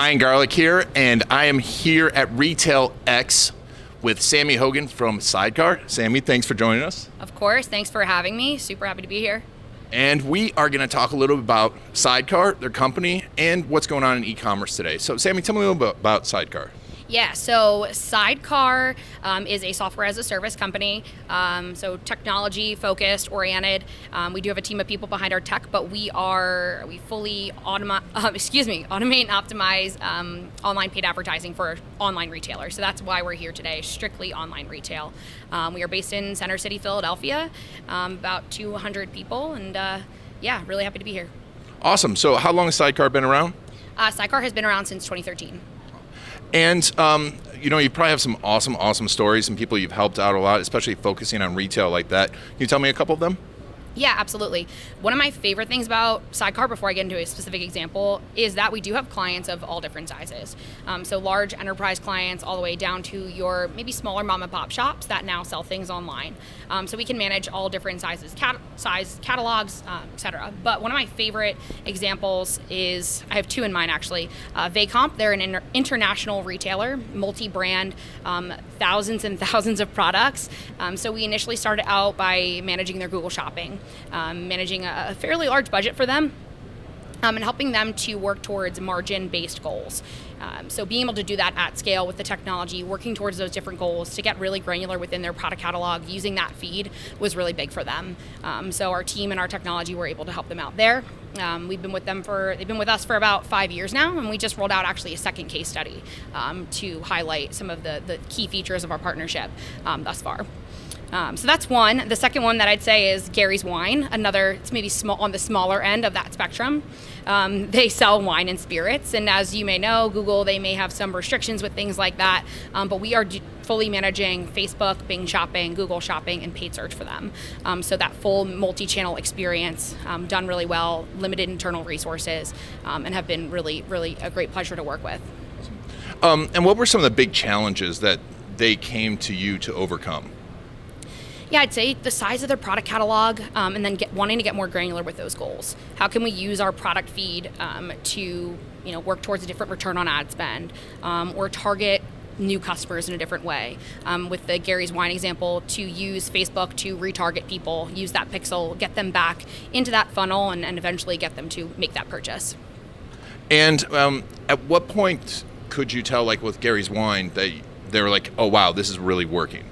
Ryan Garlick here, and I am here at RetailX with Sammie Hogan from Sidecar. Sammie, thanks for joining us. Of course, thanks for having me. Super happy to be here. And we are going to talk a little bit about Sidecar, their company, and what's going on in e-commerce today. So Sammie, tell me a little bit about Sidecar. Yeah, so Sidecar is a software as a service company, so technology focused, oriented. We do have a team of people behind our tech, but we fully automate and optimize online paid advertising for online retailers. So that's why we're here today, strictly online retail. We are based in Center City, Philadelphia, about 200 people, and really happy to be here. Awesome. So how long has Sidecar been around? Sidecar has been around since 2013. And, you probably have some awesome stories and people you've helped out a lot, especially focusing on retail like that. Can you tell me a couple of them? Yeah, absolutely. One of my favorite things about Sidecar, before I get into a specific example, is that we do have clients of all different sizes. So large enterprise clients all the way down to your maybe smaller mom and pop shops that now sell things online. So we can manage all different sizes, size catalogs, etc. But one of my favorite examples is, I have two in mind actually. Vacomp, they're an international retailer, multi-brand, thousands and thousands of products. So we initially started out by managing their Google Shopping. Managing a fairly large budget for them, and helping them to work towards margin-based goals. So being able to do that at scale with the technology, working towards those different goals to get really granular within their product catalog, using that feed was really big for them. So our team and our technology were able to help them out there. They've been with us for about 5 years now, and we just rolled out actually a second case study to highlight some of the key features of our partnership thus far. So that's one. The second one that I'd say is Gary's Wine. It's maybe small on the smaller end of that spectrum. They sell wine and spirits, and as you may know, Google, they may have some restrictions with things like that, but we are fully managing Facebook, Bing Shopping, Google Shopping, and paid search for them. So that full multi-channel experience, done really well, limited internal resources, and have been really, really a great pleasure to work with. And what were some of the big challenges that they came to you to overcome? Yeah, I'd say the size of their product catalog, and then wanting to get more granular with those goals. How can we use our product feed to work towards a different return on ad spend, or target new customers in a different way? With the Gary's Wine example, to use Facebook to retarget people, use that pixel, get them back into that funnel, and eventually get them to make that purchase. And at what point could you tell, like with Gary's Wine, that they were like, oh wow, this is really working?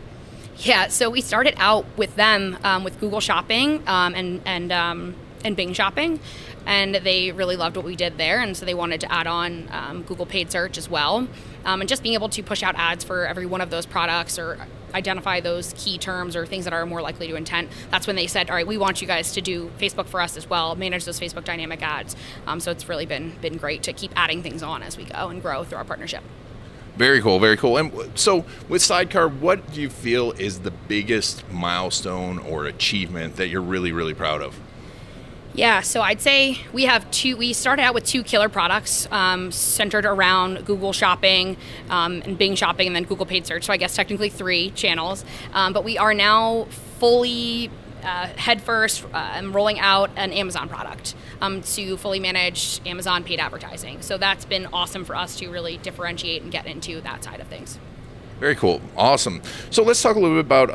Yeah, so we started out with them with Google Shopping and Bing Shopping, and they really loved what we did there, and so they wanted to add on Google paid search as well, and just being able to push out ads for every one of those products or identify those key terms or things that are more likely to intent. That's when they said, all right, we want you guys to do Facebook for us as well, manage those Facebook dynamic ads. So it's really been great to keep adding things on as we go and grow through our partnership. Very cool, very cool. And so with Sidecar, what do you feel is the biggest milestone or achievement that you're really, really proud of? Yeah, so I'd say we started out with two killer products centered around Google Shopping and Bing Shopping and then Google paid search. So I guess technically 3 channels, but we are now fully headfirst rolling out an Amazon product to fully manage Amazon paid advertising. So that's been awesome for us to really differentiate and get into that side of things. Very cool. Awesome. So let's talk a little bit about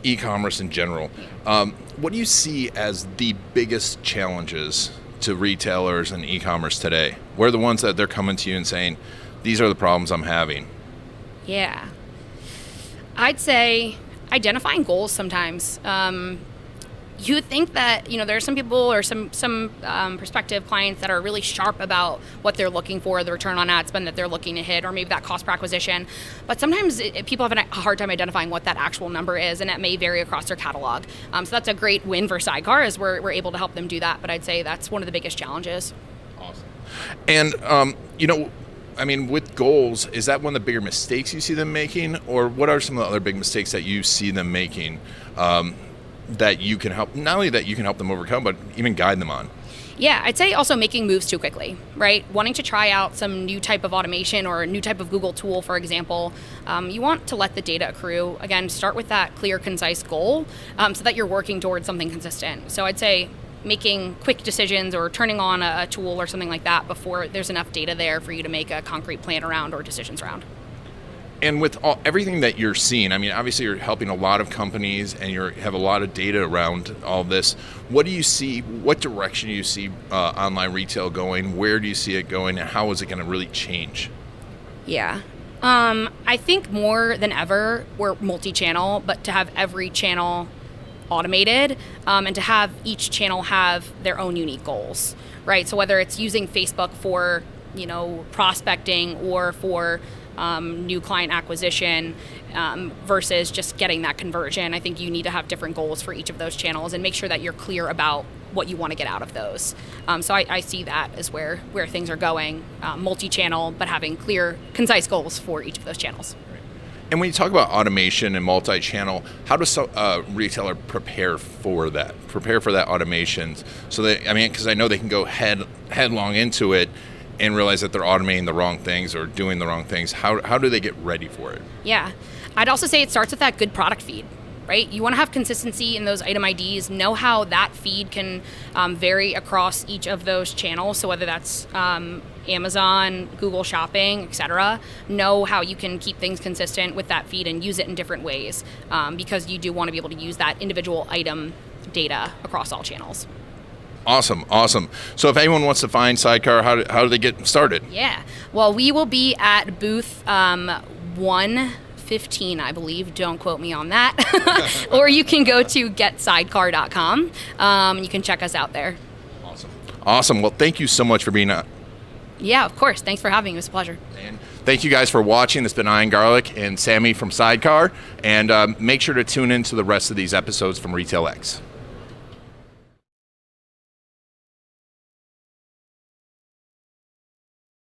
e-commerce in general. What do you see as the biggest challenges to retailers and e-commerce today? What are the ones that they're coming to you and saying, these are the problems I'm having? Yeah. I'd say identifying goals sometimes. You would think that there are some people or some prospective clients that are really sharp about what they're looking for, the return on ad spend that they're looking to hit, or maybe that cost per acquisition. But sometimes people have a hard time identifying what that actual number is, and that may vary across their catalog. So that's a great win for Sidecar, as we're able to help them do that. But I'd say that's one of the biggest challenges. Awesome. And with goals, is that one of the bigger mistakes you see them making, or what are some of the other big mistakes that you see them making that you can help, not only that you can help them overcome, but even guide them on? Yeah, I'd say also making moves too quickly, right? Wanting to try out some new type of automation or a new type of Google tool, for example. You want to let the data accrue. Again, start with that clear, concise goal so that you're working towards something consistent. So I'd say making quick decisions or turning on a tool or something like that before there's enough data there for you to make a concrete plan around or decisions around. And with everything that you're seeing, I mean, obviously you're helping a lot of companies and you have a lot of data around all this. What do you see, what direction do you see online retail going? Where do you see it going, and how is it going to really change? Yeah. I think more than ever, we're multi-channel, but to have every channel automated and to have each channel have their own unique goals, right? So whether it's using Facebook for, prospecting or for new client acquisition versus just getting that conversion, I think you need to have different goals for each of those channels and make sure that you're clear about what you want to get out of those. So I see that as where things are going, multi-channel, but having clear, concise goals for each of those channels. And when you talk about automation and multi-channel, how does a retailer prepare for that automation? So because I know they can go headlong into it and realize that they're automating the wrong things or doing the wrong things. How do they get ready for it? Yeah, I'd also say it starts with that good product feed, right? You want to have consistency in those item IDs, know how that feed can vary across each of those channels. So whether that's Amazon, Google Shopping, etc., know how you can keep things consistent with that feed and use it in different ways because you do want to be able to use that individual item data across all channels. Awesome. So if anyone wants to find Sidecar, how do they get started? Yeah. Well, we will be at booth 115, I believe. Don't quote me on that. Or you can go to getsidecar.com. You can check us out there. Awesome. Well, thank you so much for being on. Yeah, of course. Thanks for having me. It was a pleasure. And thank you guys for watching. It's been Ian Garlic and Sammie from Sidecar. And make sure to tune in to the rest of these episodes from RetailX.